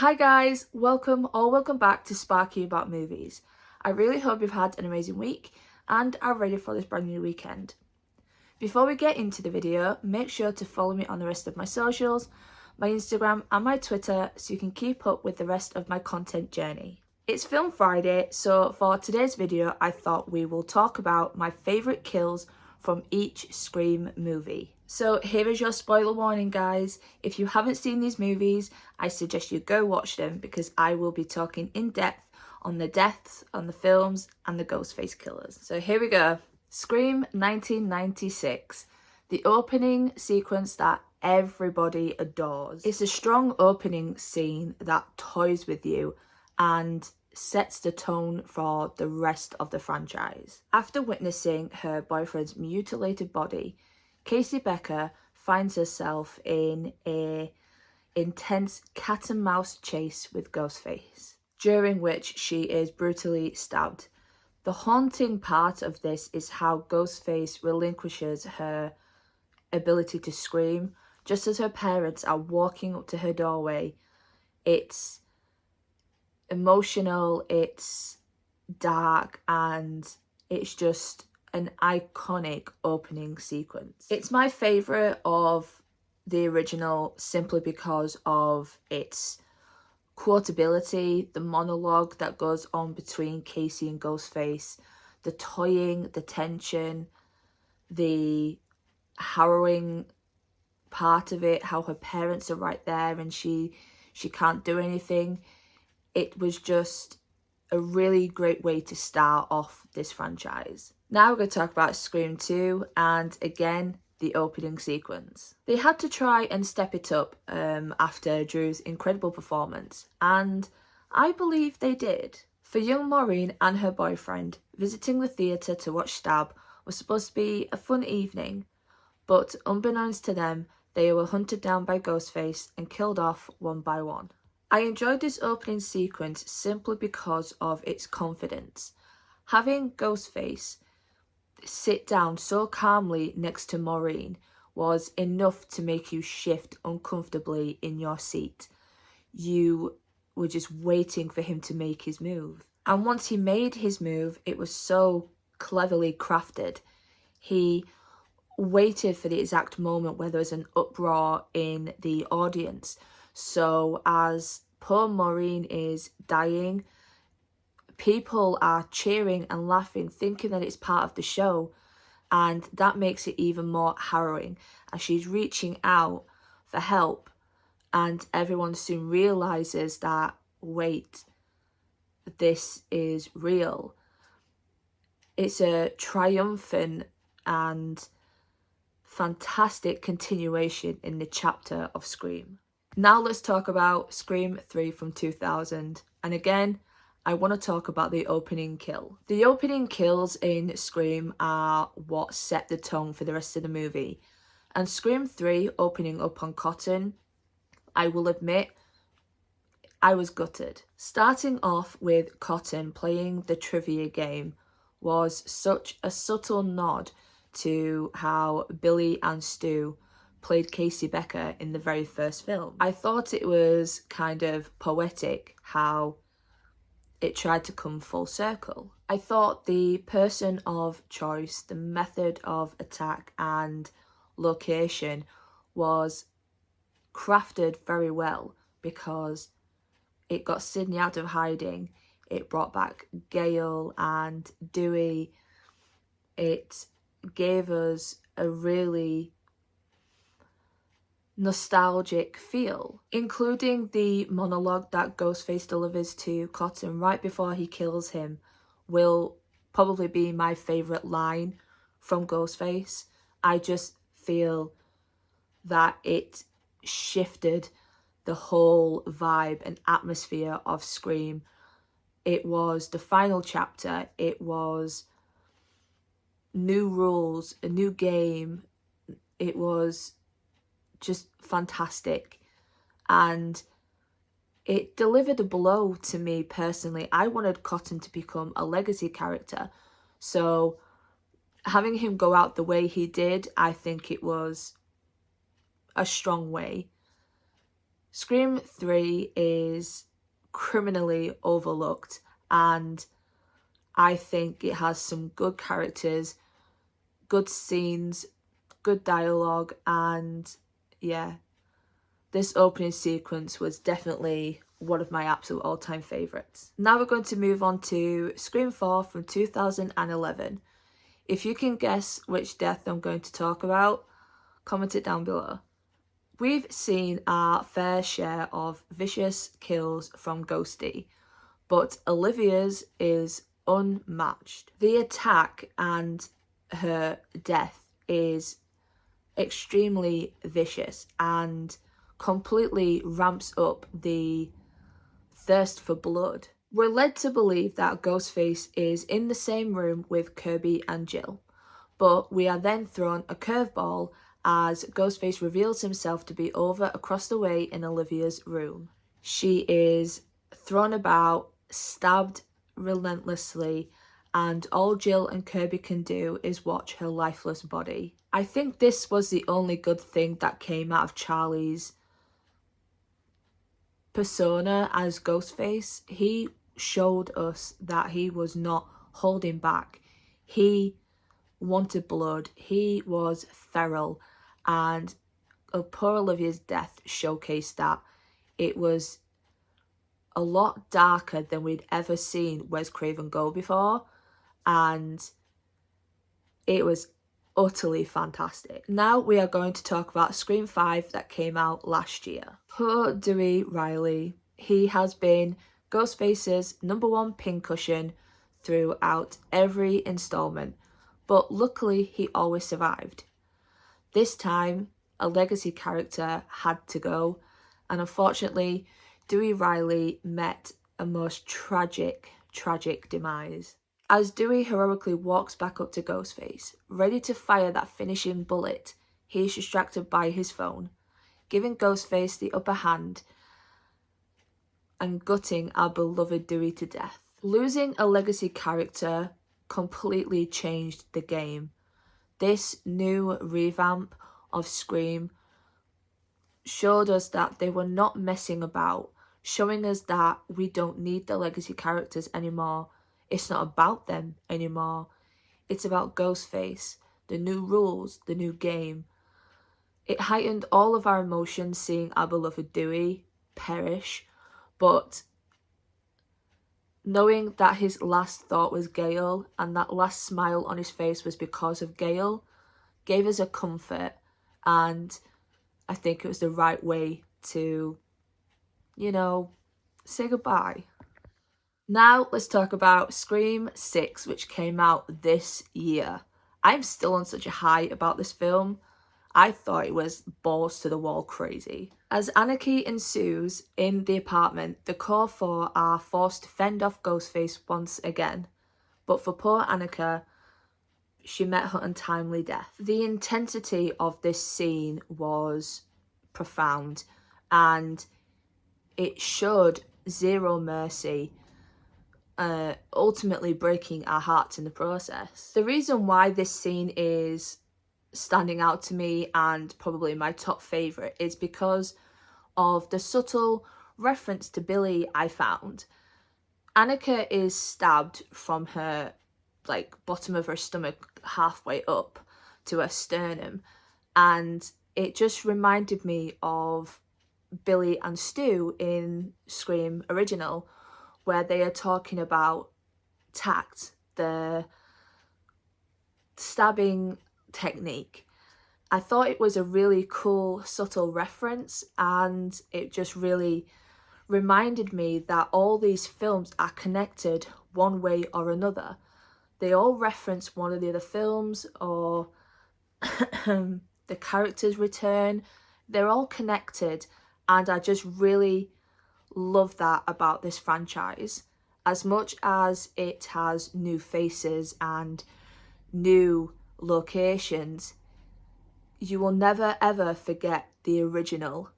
Hi guys, welcome back to Sparky About Movies. I really hope you've had an amazing week and are ready for this brand new weekend. Before we get into the video, make sure to follow me on the rest of my socials, my Instagram and my Twitter so you can keep up with the rest of my content journey. It's Film Friday, so for today's video I thought we will talk about my favourite kills from each Scream movie. So here is your spoiler warning guys. If you haven't seen these movies, I suggest you go watch them because I will be talking in depth on the deaths, on the films and the Ghostface killers. So here we go. Scream 1996. The opening sequence that everybody adores. It's a strong opening scene that toys with you and sets the tone for the rest of the franchise. After witnessing her boyfriend's mutilated body, Casey Becker finds herself in an intense cat and mouse chase with Ghostface, during which she is brutally stabbed. The haunting part of this is how Ghostface relinquishes her ability to scream just as her parents are walking up to her doorway. It's emotional, it's dark, and it's just an iconic opening sequence. It's my favourite of the original simply because of its quotability, the monologue that goes on between Casey and Ghostface, the toying, the tension, the harrowing part of it, how her parents are right there and she can't do anything. It was just a really great way to start off this franchise. Now we're going to talk about Scream 2 and again the opening sequence. They had to try and step it up after Drew's incredible performance, and I believe they did. For young Maureen and her boyfriend, visiting the theatre to watch Stab was supposed to be a fun evening, but unbeknownst to them, they were hunted down by Ghostface and killed off one by one. I enjoyed this opening sequence simply because of its confidence. Having Ghostface sit down so calmly next to Maureen was enough to make you shift uncomfortably in your seat. You were just waiting for him to make his move. And once he made his move, it was so cleverly crafted. He waited for the exact moment where there was an uproar in the audience. So as poor Maureen is dying, people are cheering and laughing, thinking that it's part of the show, and that makes it even more harrowing as she's reaching out for help and everyone soon realizes that, wait, this is real. It's a triumphant and fantastic continuation in the chapter of Scream. Now let's talk about Scream 3 from 2000, and again I want to talk about the opening kill. The opening kills in Scream are what set the tone for the rest of the movie, and Scream 3 opening up on Cotton, I will admit I was gutted. Starting off with Cotton playing the trivia game was such a subtle nod to how Billy and Stu played Casey Becker in the very first film. I thought it was kind of poetic how it tried to come full circle. I thought the person of choice, the method of attack and location was crafted very well because it got Sidney out of hiding, it brought back Gale and Dewey, it gave us a really nostalgic feel, including the monologue that Ghostface delivers to Cotton right before he kills him will probably be my favourite line from Ghostface. I just feel that it shifted the whole vibe and atmosphere of Scream. It was the final chapter, it was new rules, a new game, it was just fantastic, and it delivered a blow to me personally. I wanted Cotton to become a legacy character, so having him go out the way he did, I think it was a strong way. Scream 3 is criminally overlooked, and I think it has some good characters, good scenes, good dialogue, and yeah, this opening sequence was definitely one of my absolute all-time favourites. Now we're going to move on to Scream 4 from 2011. If you can guess which death I'm going to talk about, comment it down below. We've seen our fair share of vicious kills from Ghosty, but Olivia's is unmatched. The attack and her death is extremely vicious and completely ramps up the thirst for blood. We're led to believe that Ghostface is in the same room with Kirby and Jill, but we are then thrown a curveball as Ghostface reveals himself to be over across the way in Olivia's room. She is thrown about, stabbed relentlessly, and all Jill and Kirby can do is watch her lifeless body. I think this was the only good thing that came out of Charlie's persona as Ghostface. He showed us that he was not holding back. He wanted blood. He was feral, and poor Olivia's death showcased that. It was a lot darker than we'd ever seen Wes Craven go before, and it was utterly fantastic. Now we are going to talk about Scream 5 that came out last year. Poor Dewey Riley. He has been Ghostface's #1 pincushion throughout every installment, but luckily he always survived. This time, a legacy character had to go, and unfortunately, Dewey Riley met a most tragic demise. As Dewey heroically walks back up to Ghostface, ready to fire that finishing bullet, he is distracted by his phone, giving Ghostface the upper hand and gutting our beloved Dewey to death. Losing a legacy character completely changed the game. This new revamp of Scream showed us that they were not messing about, showing us that we don't need the legacy characters anymore. It's not about them anymore. It's about Ghostface, the new rules, the new game. It heightened all of our emotions seeing our beloved Dewey perish, but knowing that his last thought was Gale and that last smile on his face was because of Gale gave us a comfort, and I think it was the right way to, say goodbye. Now let's talk about Scream 6, which came out this year. I'm still on such a high about this film. I thought it was balls to the wall crazy. As anarchy ensues in the apartment, the core four are forced to fend off Ghostface once again. But for poor Annika, she met her untimely death. The intensity of this scene was profound, and it showed zero mercy, ultimately breaking our hearts in the process. The reason why this scene is standing out to me and probably my top favourite is because of the subtle reference to Billy I found. Annika is stabbed from her bottom of her stomach halfway up to her sternum, and it just reminded me of Billy and Stu in Scream Original, where they are talking about tact, the stabbing technique. I thought it was a really cool, subtle reference, and it just really reminded me that all these films are connected one way or another. They all reference one of the other films, or the characters return. They're all connected, and I just really love that about this franchise. As much as it has new faces and new locations, you will never ever forget the original,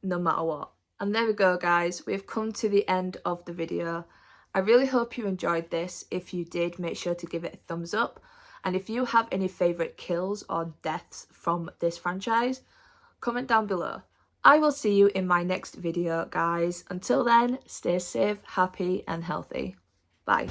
no matter what. And there we go, guys, we've come to the end of the video. I really hope you enjoyed this. If you did, make sure to give it a thumbs up, and if you have any favourite kills or deaths from this franchise, comment down below. I will see you in my next video, guys. Until then, stay safe, happy and healthy. Bye.